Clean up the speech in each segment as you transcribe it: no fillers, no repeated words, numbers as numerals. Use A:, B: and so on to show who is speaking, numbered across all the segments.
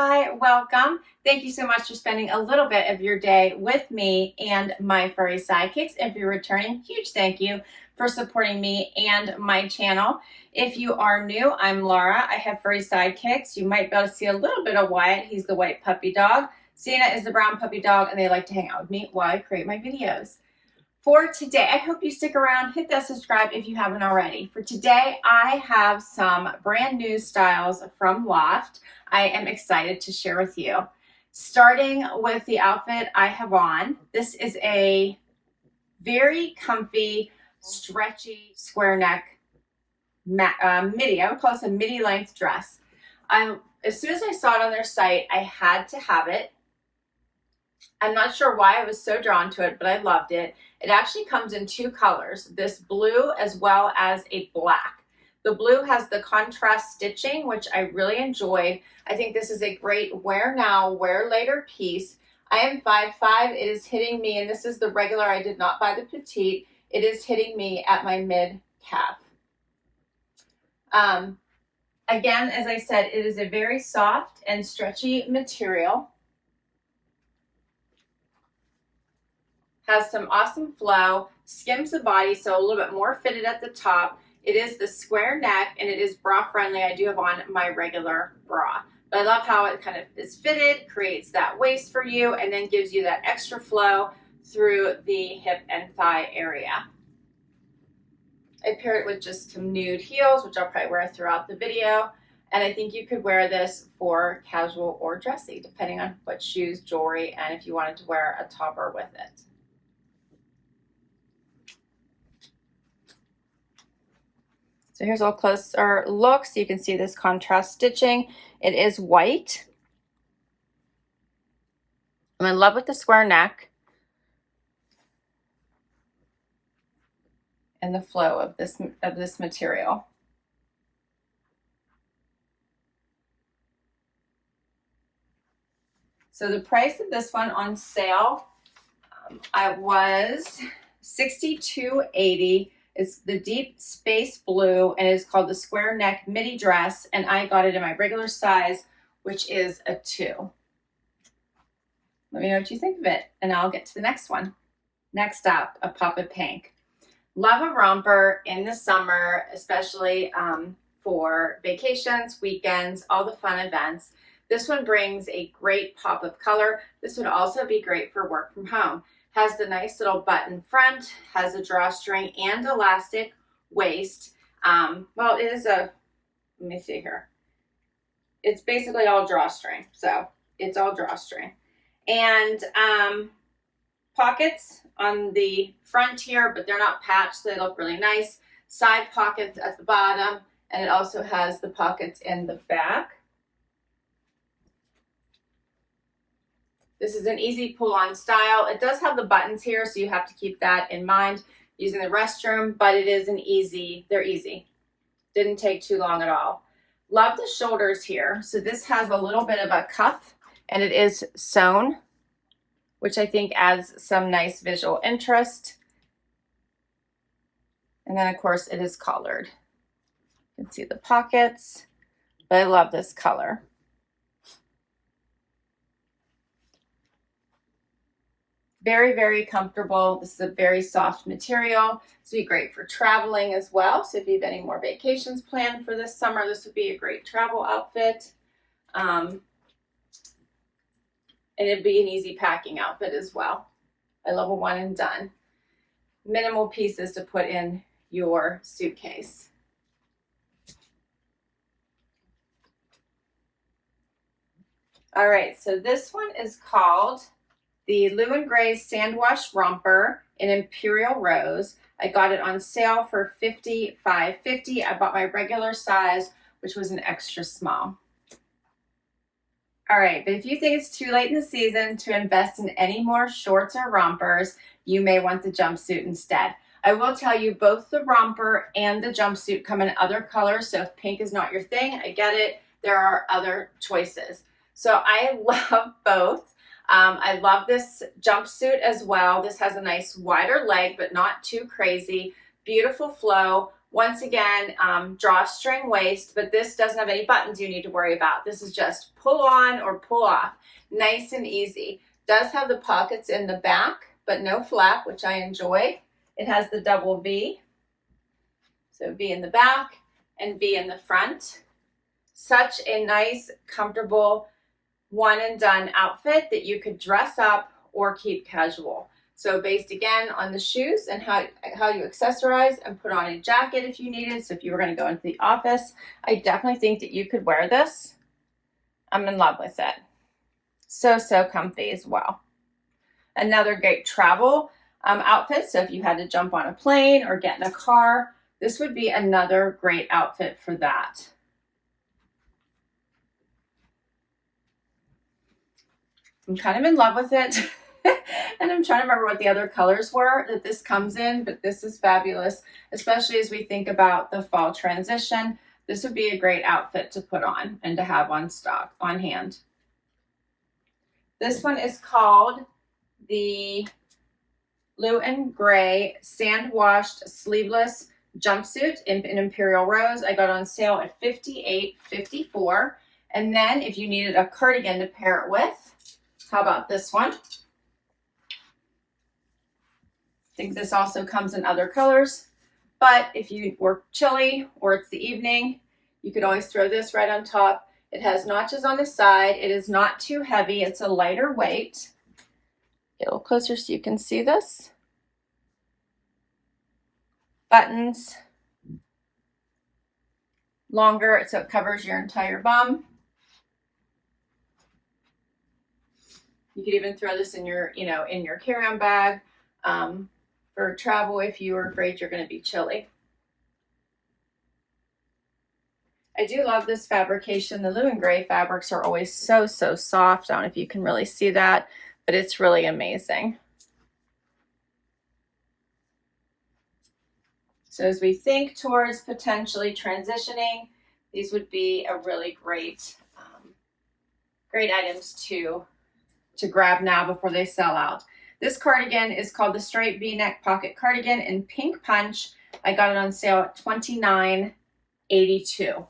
A: Hi, welcome. Thank you so much for spending a little bit of your day with me and my furry sidekicks. If you're returning, huge thank you for supporting me and my channel. If you are new, I'm Laura. I have furry sidekicks. You might be able to see a little bit of Wyatt. He's the white puppy dog. Sienna is the brown puppy dog, and they like to hang out with me while I create my videos. For today, I hope you stick around, hit that subscribe if you haven't already. For today, I have some brand new styles from Loft. I am excited to share with you. Starting with the outfit I have on, this is a very comfy, stretchy, square neck midi. I would call this a midi length dress. As soon as I saw it on their site, I had to have it. I'm not sure why I was so drawn to it, but I loved it. It actually comes in two colors, this blue as well as a black. The blue has the contrast stitching, which I really enjoyed. I think this is a great wear now, wear later piece. I am 5'5". It is hitting me, and this is the regular. I did not buy the petite. It is hitting me at my mid calf. Again, as I said, it is a very soft and stretchy material. Has some awesome flow, skims the body, so a little bit more fitted at the top. It is the square neck, and it is bra friendly. I do have on my regular bra, but I love how it kind of is fitted, creates that waist for you, and then gives you that extra flow through the hip and thigh area. I pair it with just some nude heels, which I'll probably wear throughout the video. And I think you could wear this for casual or dressy, depending on what shoes, jewelry, and if you wanted to wear a topper with it. So here's a little closer look so you can see this contrast stitching. It is white. I'm in love with the square neck and the flow of this material. So the price of this one on sale, I was $62.80. It's the deep space blue, and it's called the square neck midi dress, and I got it in my regular size, which is a 2. Let me know what you think of it, and I'll get to the next one. Next up, a pop of pink. Love a romper in the summer, especially for vacations, weekends, all the fun events. This one brings a great pop of color. This would also be great for work from home. Has the nice little button front, has a drawstring and elastic waist. Well, it is let me see here. It's basically all drawstring, so it's all drawstring. And pockets on the front here, but they're not patched, so they look really nice. Side pockets at the bottom, and it also has the pockets in the back. This is an easy pull-on style. It does have the buttons here, so you have to keep that in mind using the restroom, but it is they're easy. Didn't take too long at all. Love the shoulders here. So this has a little bit of a cuff, and it is sewn, which I think adds some nice visual interest. And then, of course, it is collared. You can see the pockets, but I love this color. Very, very comfortable. This is a very soft material. This would be great for traveling as well. So if you have any more vacations planned for this summer, this would be a great travel outfit. And it'd be an easy packing outfit as well. I love a one and done. Minimal pieces to put in your suitcase. All right, so this one is called the Lewin Gray Sandwash Romper in Imperial Rose. I got it on sale for $55.50. I bought my regular size, which was an extra small. All right, but if you think it's too late in the season to invest in any more shorts or rompers, you may want the jumpsuit instead. I will tell you, both the romper and the jumpsuit come in other colors, so if pink is not your thing, I get it. There are other choices. So I love both. I love this jumpsuit as well. This has a nice wider leg, but not too crazy. Beautiful flow, Once again, drawstring waist, but this doesn't have any buttons you need to worry about. This is just pull on or pull off. Nice and easy. Does have the pockets in the back, but no flap, which I enjoy. It has the double V. So V in the back and V in the front. Such a nice, comfortable, one and done outfit that you could dress up or keep casual. So based again on the shoes and how you accessorize and put on a jacket if you needed. So if you were going to go into the office, I definitely think that you could wear this. I'm in love with it. So comfy as well. Another great travel outfit. So if you had to jump on a plane or get in a car, this would be another great outfit for that. I'm kind of in love with it. And I'm trying to remember what the other colors were that this comes in, but this is fabulous, especially as we think about the fall transition. This would be a great outfit to put on and to have on stock, on hand. This one is called the Blue and Gray Sand Washed Sleeveless Jumpsuit in Imperial Rose. I got on sale at $58.54. And then if you needed a cardigan to pair it with, how about this one? I think this also comes in other colors, but if you were chilly or it's the evening, you could always throw this right on top. It has notches on the side. It is not too heavy. It's a lighter weight. Get a little closer so you can see this. Buttons, longer, so it covers your entire bum. You could even throw this in your, in your carry-on bag for travel if you are afraid you're going to be chilly. I do love this fabrication. The blue and gray fabrics are always so soft. I don't know if you can really see that, but it's really amazing. So as we think towards potentially transitioning, these would be a really great items to grab now before they sell out. This cardigan is called the Straight V-Neck Pocket Cardigan in Pink Punch. I got it on sale at $29.82. All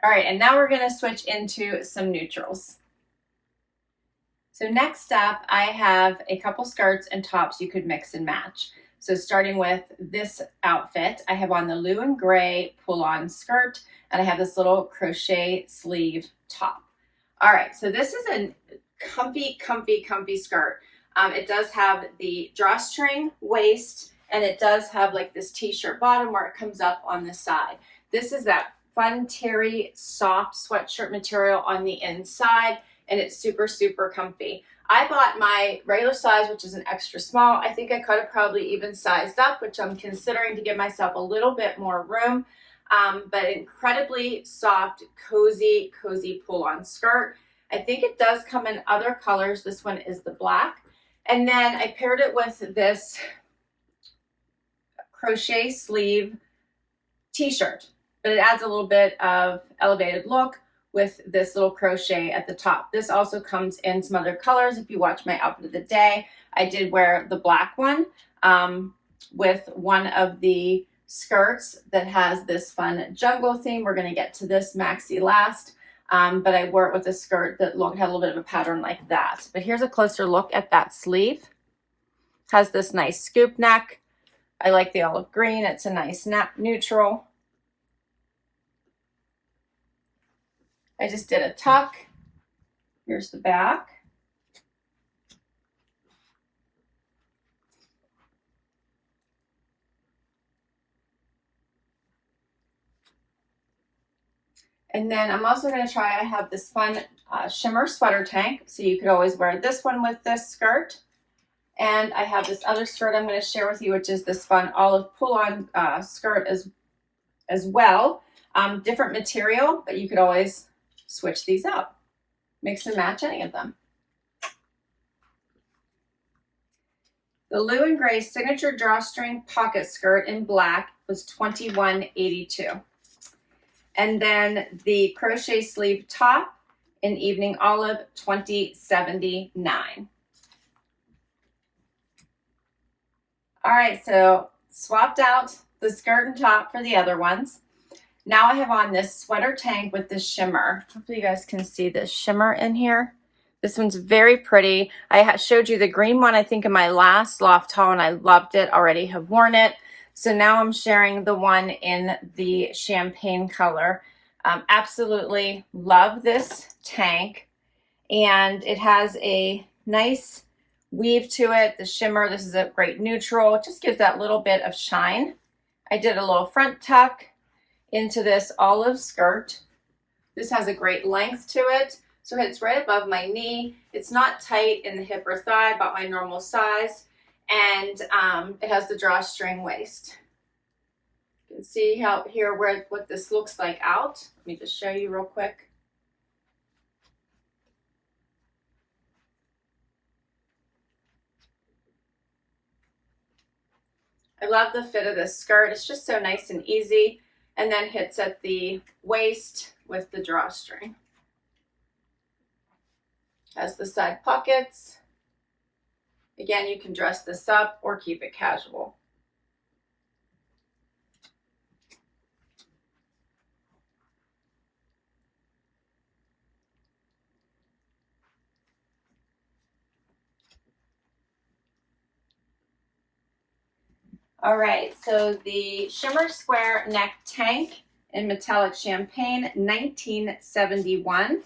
A: right, and now we're going to switch into some neutrals. So next up, I have a couple skirts and tops you could mix and match. So starting with this outfit, I have on the blue and gray pull-on skirt, and I have this little crochet sleeve top. All right, so this is a comfy skirt. It does have the drawstring waist, and it does have like this t-shirt bottom where it comes up on the side. This is that fun terry soft sweatshirt material on the inside, and it's super comfy. I bought my regular size, which is an extra small. I think I could have probably even sized up, which I'm considering to give myself a little bit more room. But incredibly soft, cozy pull-on skirt. I think it does come in other colors. This one is the black. And then I paired it with this crochet sleeve t-shirt, but it adds a little bit of elevated look with this little crochet at the top. This also comes in some other colors. If you watch my outfit of the day, I did wear the black one with one of the skirts that has this fun jungle theme. We're going to get to this maxi last, but I wore it with a skirt that had a little bit of a pattern like that. But here's a closer look at that sleeve. It has this nice scoop neck. I like the olive green. It's a nice neutral. I just did a tuck. Here's the back. And then I'm also going to try, I have this fun shimmer sweater tank. So you could always wear this one with this skirt. And I have this other skirt I'm going to share with you, which is this fun olive pull-on skirt as well. Different material, but you could always switch these up. Mix and match any of them. The blue and gray signature drawstring pocket skirt in black was $21.82. And then the crochet sleeve top in evening olive, $20.79. All right, so swapped out the skirt and top for the other ones. Now I have on this sweater tank with the shimmer. Hopefully you guys can see this shimmer in here. This one's very pretty. I showed you the green one, I think, in my last Loft haul, and I loved it. Already have worn it. So now I'm sharing the one in the champagne color. Absolutely love this tank. And it has a nice weave to it. The shimmer, this is a great neutral. It just gives that little bit of shine. I did a little front tuck into this olive skirt. This has a great length to it, so it's right above my knee. It's not tight in the hip or thigh, about my normal size, and it has the drawstring waist. You can see how here what this looks like out. Let me just show you real quick. I love the fit of this skirt. It's just so nice and easy, and then hits at the waist with the drawstring. Has the side pockets. Again, you can dress this up or keep it casual. All right, so the shimmer square neck tank in metallic champagne, $19.71.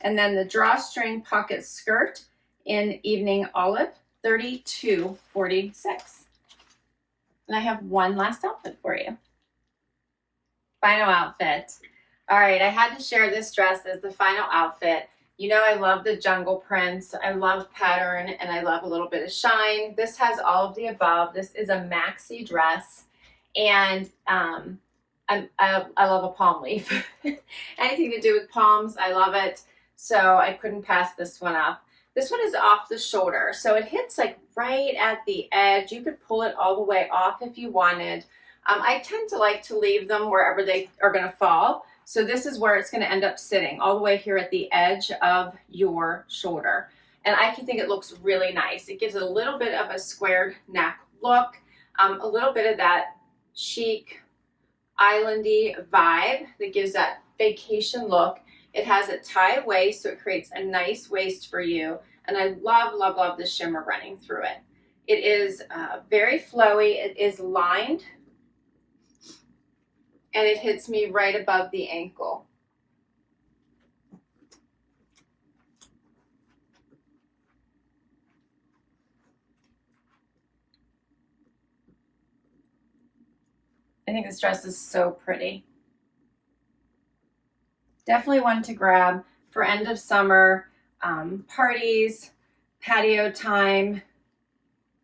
A: And then the drawstring pocket skirt in evening olive, $32.46. And I have one last outfit for you. Final outfit. All right, I had to share this dress as the final outfit. You know I love the jungle prints, I love pattern, and I love a little bit of shine. This has all of the above. This is a maxi dress, and I love a palm leaf. Anything to do with palms, I love it. So I couldn't pass this one up. This one is off the shoulder, so it hits like right at the edge. You could pull it all the way off if you wanted. I tend to like to leave them wherever they are going to fall. So this is where it's going to end up sitting, all the way here at the edge of your shoulder. And I can think it looks really nice. It gives it a little bit of a squared neck look, a little bit of that chic, islandy vibe that gives that vacation look. It has a tie waist, so it creates a nice waist for you. And I love, love, love the shimmer running through it. It is very flowy. It is lined, and it hits me right above the ankle. I think this dress is so pretty. Definitely one to grab for end of summer, parties, patio time,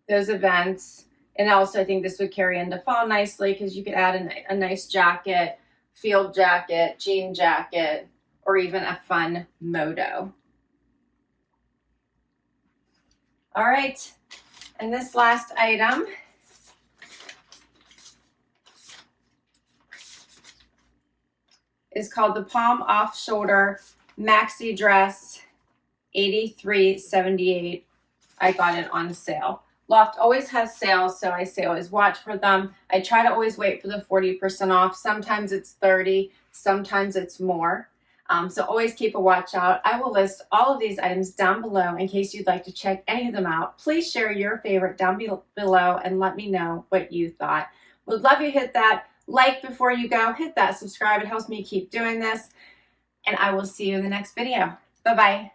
A: those events. And also I think this would carry into fall nicely because you could add a nice jacket, field jacket, jean jacket, or even a fun moto. All right, and this last item is called the Palm Off Shoulder Maxi Dress, $83.78. I got it on sale. Loft always has sales, so I say always watch for them. I try to always wait for the 40% off. Sometimes it's 30, sometimes it's more. So always keep a watch out. I will list all of these items down below in case you'd like to check any of them out. Please share your favorite down below and let me know what you thought. Would love you to hit that like before you go. Hit that subscribe. It helps me keep doing this. And I will see you in the next video. Bye-bye.